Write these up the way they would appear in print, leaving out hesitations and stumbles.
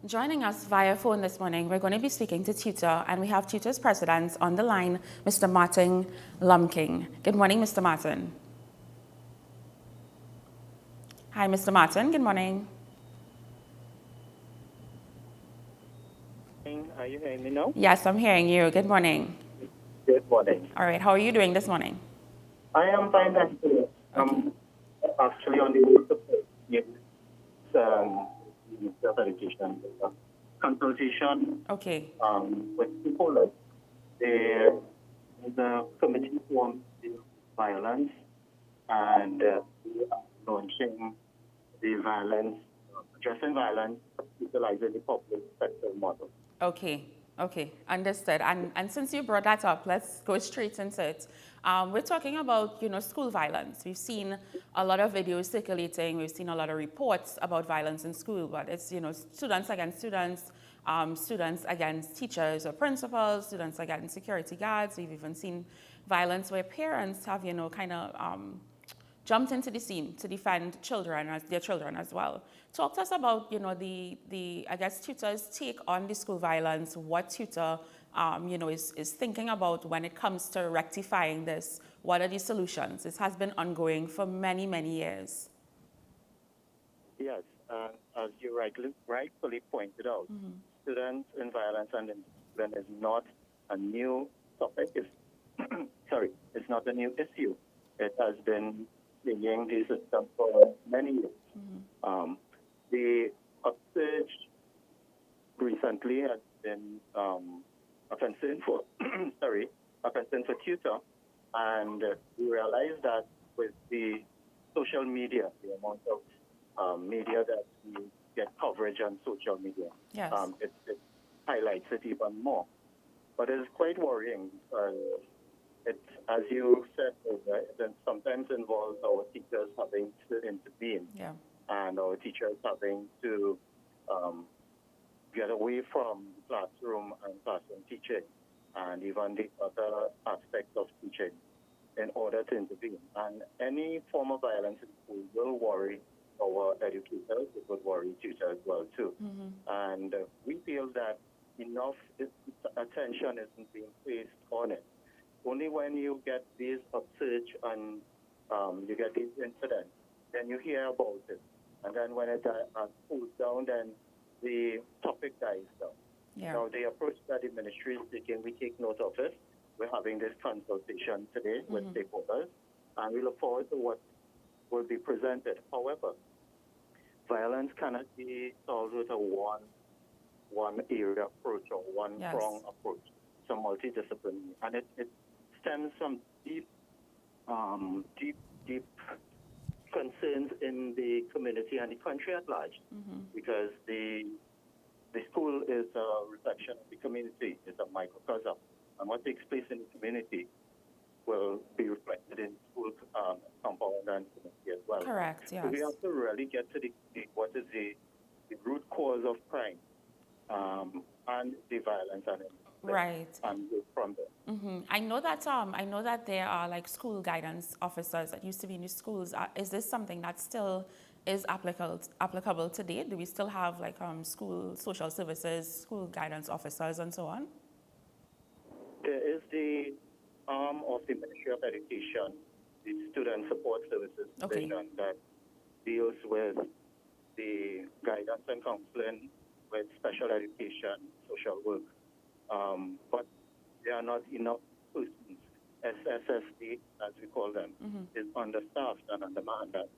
Joining us via phone this morning, we're going to be speaking to TTUTA, and we have TTUTA's president on the line, Mr. Martin Lum Kin. Good morning, Mr. Martin. Hi, Mr. Martin. Good morning. Are you hearing me now? Yes, I'm hearing you. Good morning. Good morning. All right. How are you doing this morning? I am fine, thank you. Okay. I'm actually on the way to self-education consultation Okay. with people. There is a committee formed in violence, and we are launching the violence, addressing violence, utilizing the public sector model. Okay. Okay. Understood. And since you brought that up, let's go straight into it. We're talking about, school violence. We've seen a lot of videos circulating. We've seen a lot of reports about violence in school, but it's, students against students, students against teachers or principals, students against security guards. We've even seen violence where parents have, jumped into the scene to defend their children as well. Talk to us about, I guess, TTUTA's take on the school violence, what TTUTA, is thinking about when it comes to rectifying this. What are the solutions? This has been ongoing for many, many years. Yes, as you rightfully pointed out, students in violence and discipline is not a new topic. It's, it's not a new issue. It has been plaguing the system for many years. The upsurge recently has been a concern for TTUTA, and we realize that with the social media, the amount of media that we get coverage on social media, yes. It highlights it even more. But it's quite worrying because it, as you said, it sometimes involves our teachers having to intervene, and our teachers having to get away from the classroom and classroom teaching, and even the other aspects of teaching in order to intervene. And any form of violence in school will worry our educators. It will worry tutors as well, too. And we feel that enough attention isn't being placed on it. Only when you get these upsurge and you get these incidents, then you hear about it. And then when it cools down, then the topic dies down. Yeah. Now, the approach that the ministry is taking, we take note of it. We're having this consultation today with stakeholders, and we look forward to what will be presented. However, violence cannot be solved with a one area approach or one prong approach. It's a multidisciplinary, and it stems from deep concerns in the community and the country at large, because the school is a reflection of the community. It's a microcosm, and what takes place in the community will be reflected in school compound and community as well. Correct. Yes. So we have to really get to what is the root cause of crime and the violence and and go from there. I know that there are like school guidance officers that used to be in the schools. Is this something that still is applicable today? Do we still have like school social services, school guidance officers, and so on? There is the arm of the Ministry of Education, the Student Support Services Division, that deals with the guidance and counseling with special education, social work. But there are not enough persons. SSD, as we call them, is understaffed and undermanned. That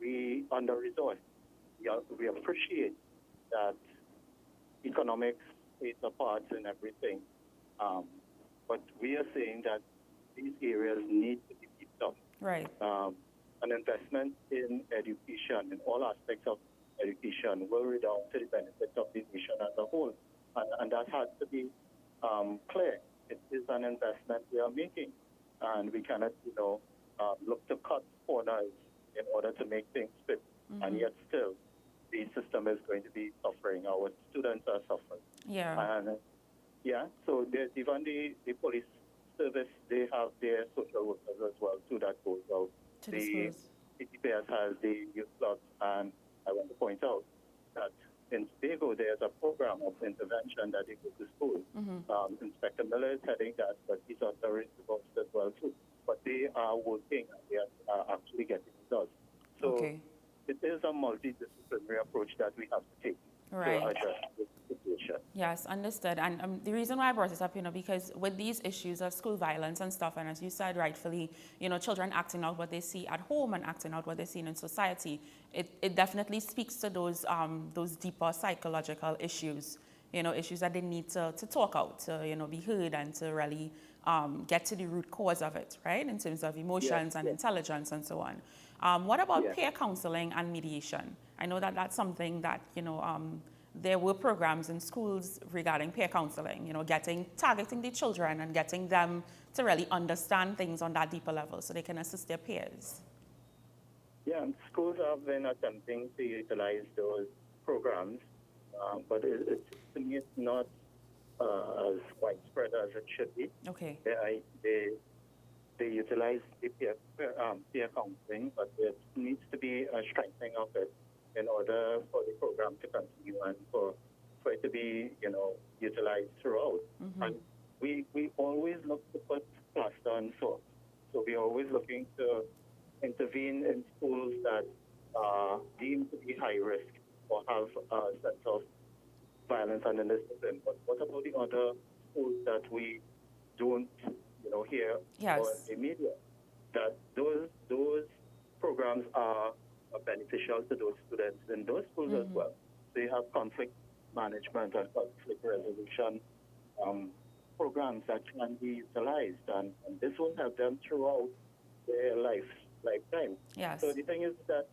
we under-resourced. We appreciate that economics plays a part in everything. But we are saying that these areas need to be beefed up. Right. An investment in education, in all aspects of education, will redound to the benefit of the nation as a whole. And that has to be clear. It is an investment we are making, and we cannot, look to cut corners in order to make things fit. And yet still, the system is going to be suffering. Our students are suffering. Yeah. And so even the police service, they have their social workers as well, too, that goes out. The CTPS has the youth clubs, and I want to point out that in Tobago, there's a program of intervention that they go to school. Inspector Miller is heading that, but he's also involved as well too. But they are working and they are actually getting results. So it is a multidisciplinary approach that we have to take to address this situation. Yes, understood. And the reason why I brought this up, because with these issues of school violence and stuff, and as you said rightfully, children acting out what they see at home and acting out what they're seeing in society, it definitely speaks to those deeper psychological issues, issues that they need to talk out, to, be heard and to really get to the root cause of it, right, in terms of emotions and intelligence and so on. What about peer counseling and mediation? I know that that's something that, there were programs in schools regarding peer counseling, targeting the children and getting them to really understand things on that deeper level so they can assist their peers. Yeah, schools have been attempting to utilize those programs, but to me, it's not as widespread as it should be. Okay. They utilize the peer counseling, but there needs to be a strengthening of it in order for the program to continue and for it to be, utilized throughout. And we always look to put plaster on sore. So we're always looking to intervene in schools that are deemed to be high risk or have a sense of violence and indiscipline. But what about the other schools that we don't, hear or in the media? That those programs are beneficial to those students in those schools as well. They have conflict management and conflict resolution programs that can be utilized, and this will help them throughout their lifetime. Yes. So the thing is that,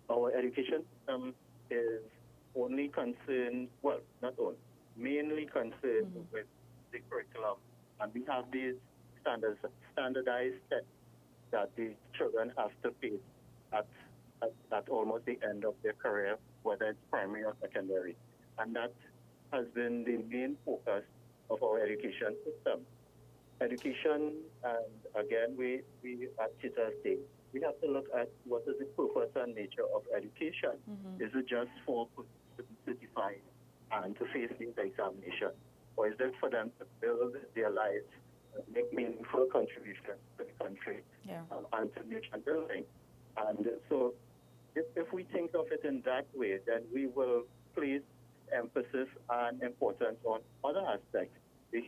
our education system is only concerned, mainly concerned with the curriculum, and we have these standardized tests that the children have to face at almost the end of their career, whether it's primary or secondary. And that has been the main focus of our education system. Education, and again, we at TTUTA say, we have to look at what is the purpose and nature of education. Is it just for to be certified and to face these examinations? Or is it for them to build their lives, make meaningful contributions to the country, and to nation building? And so if we think of it in that way, then we will place emphasis and importance on other aspects, the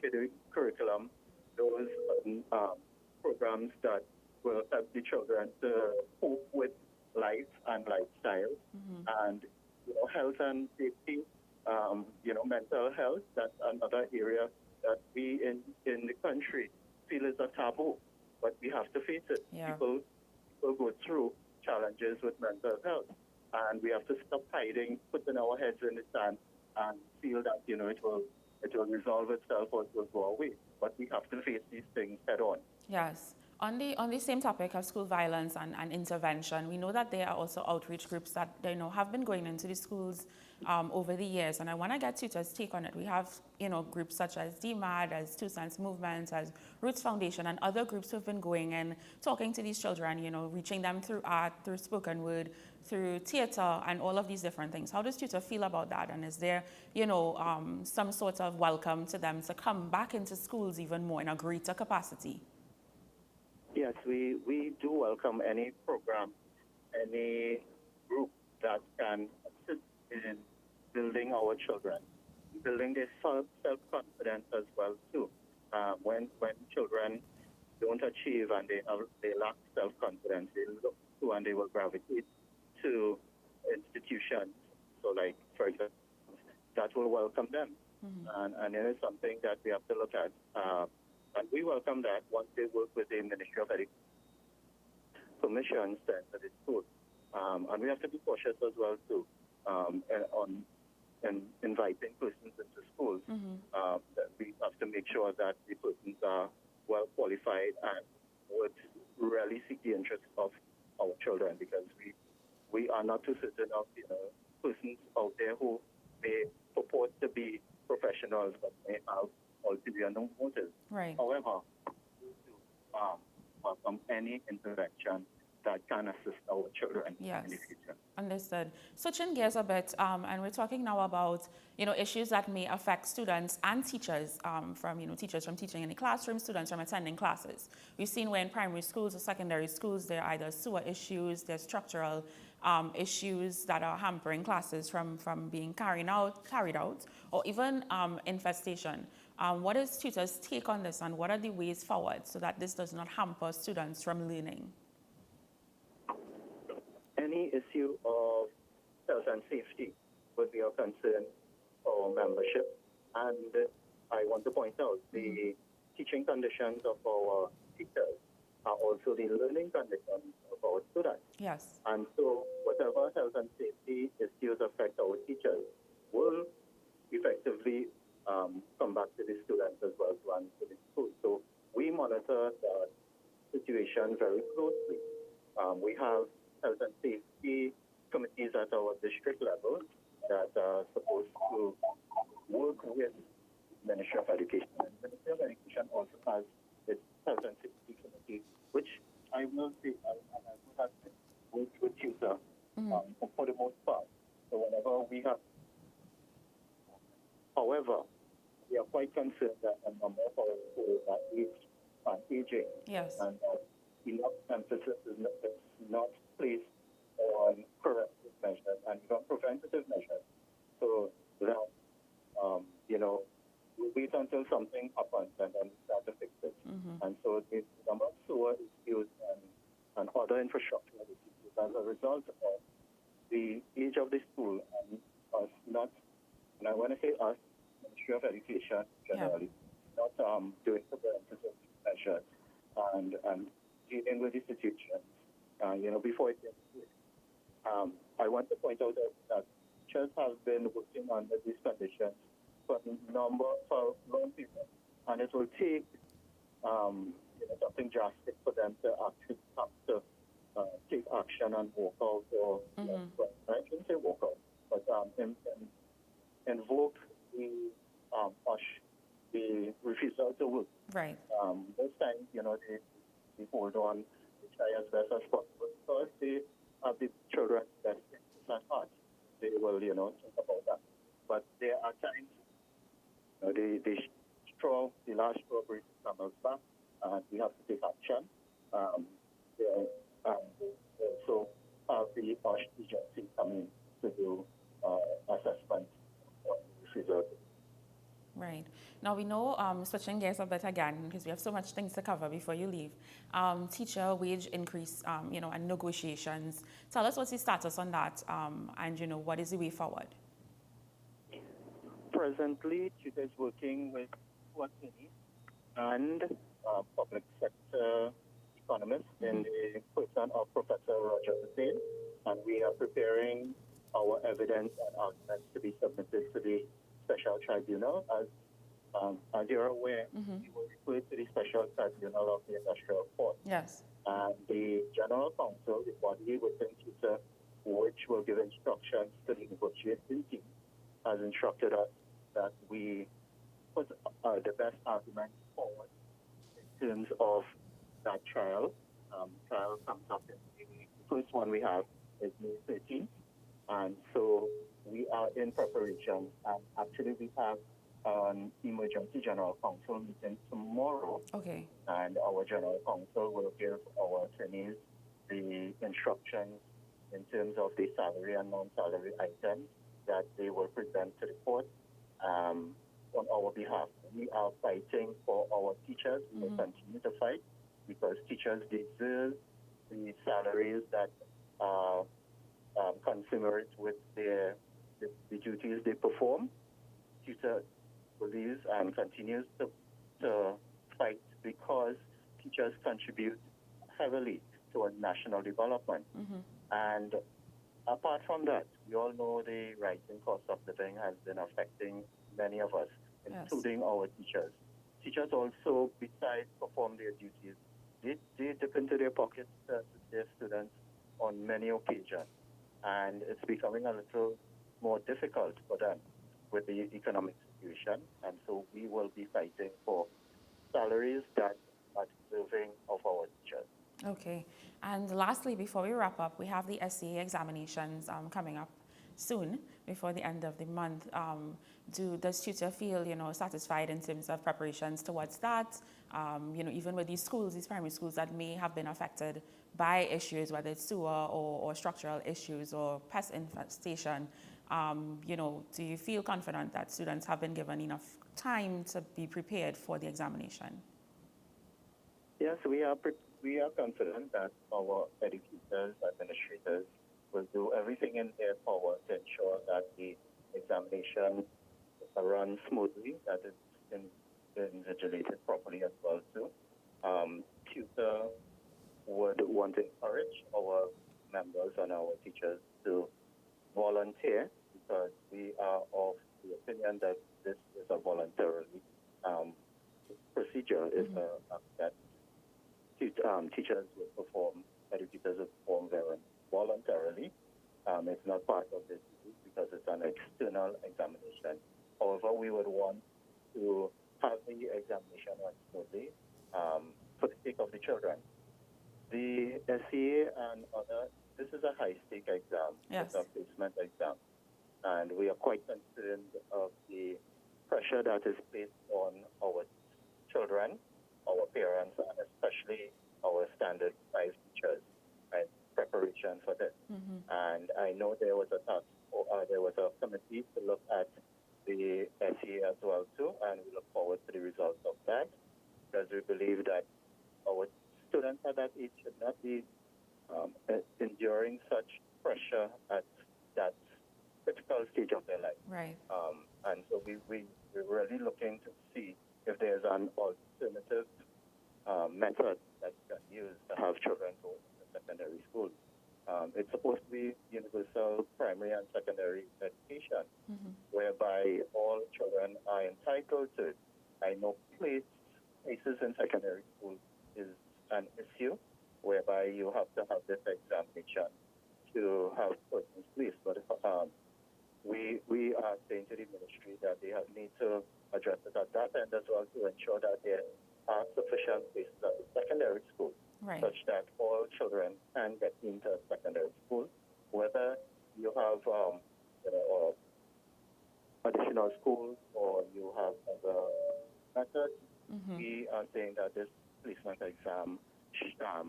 curriculum, those programs that will help the children to cope with life and lifestyle, and health and safety, mental health. That's another area that we in the country feel is a taboo, but we have to face it. People go through challenges with mental health, and we have to stop hiding, putting our heads in the sand, and feel that it will resolve itself or it will go away. But we have to face these things head on. Yes. On the same topic of school violence and intervention, we know that there are also outreach groups that have been going into the schools over the years, and I want to get TTUTA's take on it. We have groups such as DMAD, as Two Cents Movement, as Roots Foundation, and other groups who have been going and talking to these children, reaching them through art, through spoken word, through theater, and all of these different things. How does TTUTA feel about that? And is there some sort of welcome to them to come back into schools even more in a greater capacity? Yes, we do welcome any program, any group that can assist in building our children, building their self-confidence as well too. When children don't achieve and they lack self-confidence, they look to and they will gravitate to institutions. So like, for example, that will welcome them. And it is something that we have to look at. And we welcome that once they work with the Ministry of Education permissions to enter the school. And we have to be cautious as well too on inviting persons into schools. That we have to make sure that the persons are well qualified and would really seek the interests of our children, because we are not too certain of persons out there who may purport to be professionals but may have ulterior motives. Right. However, we do welcome any intervention that can assist our children Yes. in the future. Understood. Switching gears a bit, and we're talking now about issues that may affect students and teachers, from teachers from teaching in the classroom, students from attending classes. We've seen where in primary schools or secondary schools there are either sewer issues, there's structural issues that are hampering classes from being carried out, or even infestation. What is tutors' take on this, and what are the ways forward so that this does not hamper students from learning? Any issue of health and safety would be a concern for membership. And I want to point out the teaching conditions of our teachers are also the learning conditions of our students. Yes. And so whatever health and safety issues affect our teachers will effectively come back to the students as well as to the school. So we monitor that situation very closely. We have health and safety committees at our district level that are supposed to work with the Ministry of Education. And the Ministry of Education also has its health and safety committee, which I will say, I would have worked with TTUTA for the most part. So whenever we have, however, we are quite concerned that a number of our schools are aging. Yes. And enough emphasis is not placed on corrective measures and even preventative measures. So that, we wait until something happens and then we start to fix it. And so the number of sewer issues and other infrastructure issues as a result of the age of the school and us not, and when I say us, Ministry of Education generally, not doing preventative measures and dealing with the situation, before it gets to it. I want to point out that teachers have been working under these conditions for a long period, and it will take something drastic for them to actually have to take action and walk out, or I shouldn't say walk out, but invoke the refusal to work. Right. Most times, they hold on, they try as best as possible because they have the children's best interests at heart. They will, think about that. But there are times, the last straw breaks the camel's back, and we have to take action. Also have the OSH agency coming to do assessment of the result. Right. Now we know, switching gears a bit again, because we have so much things to cover before you leave. Teacher wage increase, and negotiations. Tell us what's the status on that, and what is the way forward? Presently, TTUTA is working with two attorneys and public sector economists in the person of Professor Roger Hussain, and we are preparing our evidence and arguments to be submitted to the Special Tribunal. As you're aware, we will refer to the Special Tribunal of the Industrial Court. Yes. And the General Counsel, the body within TTUTA, which will give instructions to the negotiating team, has instructed us that we put the best arguments forward in terms of that trial. Trial comes up in the first one we have is May 13th. And so we are in preparation. And actually, we have an emergency general counsel meeting tomorrow. Okay. And our general counsel will give our attorneys the instructions in terms of the salary and non-salary items that they will present to the court on our behalf. We are fighting for our teachers. We will continue to fight because teachers deserve the salaries that are commensurate with the duties they perform. TTUTA believes and continues to fight because teachers contribute heavily towards national development. And apart from that, we all know the rising cost of living has been affecting many of us, including our teachers. Teachers also, besides perform their duties, they dip into their pockets to their students on many occasions. And it's becoming a little more difficult for them with the economic situation. And so we will be fighting for salaries that are deserving of our teachers. Okay. And lastly, before we wrap up, we have the S.E.A examinations coming up soon, before the end of the month. Does TUTA feel, satisfied in terms of preparations towards that? Even with these schools, these primary schools that may have been affected by issues, whether it's sewer or structural issues or pest infestation, do you feel confident that students have been given enough time to be prepared for the examination? Yes, we are confident that our educators, administrators will do everything in their power to ensure that the examination runs smoothly, that it's invigilated properly as well too. TUTA would want to encourage our members and our teachers to volunteer, because we are of the opinion that this is a voluntary procedure. Is that teachers will perform, educators will perform very voluntarily. It's not part of this because it's an external examination. However, we would want to have the examination run smoothly for the sake of the children. The S.E.A and other, this is a high-stake exam. Yes. It's a placement exam. And we are quite concerned of the pressure that is placed on our children, our parents, and especially our standard 5 teachers, and preparation for this. And I know there was a committee to look at the S.E.A as well too, and we look forward to the results of that, because we believe that our students at that age should not be enduring such pressure at that critical stage of their life. Right. And so we're really looking to see if there's an alternative method that you can use to have children go to secondary school. It's supposed to be universal primary and secondary education, whereby all children are entitled to it. I know places in secondary school is an issue, whereby you have to have this examination to have persons placed. But we are saying to the ministry that they need to address it at that end as well, to ensure that there are sufficient places at the secondary school, such that all children can get into secondary school, whether you have additional schools or you have other methods. We are saying that this placement exam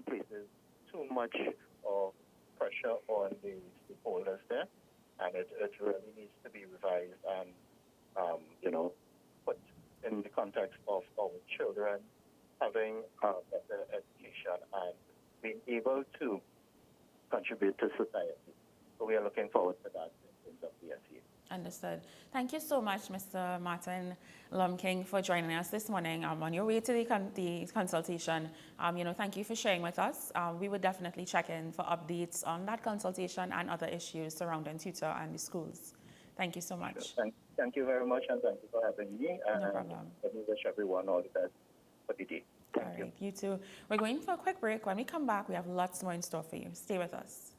places too much of pressure on the stakeholders there, and it really needs to be revised and put in the context of our children having better education and being able to contribute to society. So we are looking forward to that in terms of the S.E.A. Understood. Thank you so much, Mr. Martin Lum Kin, for joining us this morning. On your way to the consultation, thank you for sharing with us. We would definitely check in for updates on that consultation and other issues surrounding TUTA and the schools. Thank you so much. Sure. Thank you very much, and thank you for having me. No problem. Let me wish everyone all the best for the day. All right, you too. We're going for a quick break. When we come back, we have lots more in store for you. Stay with us.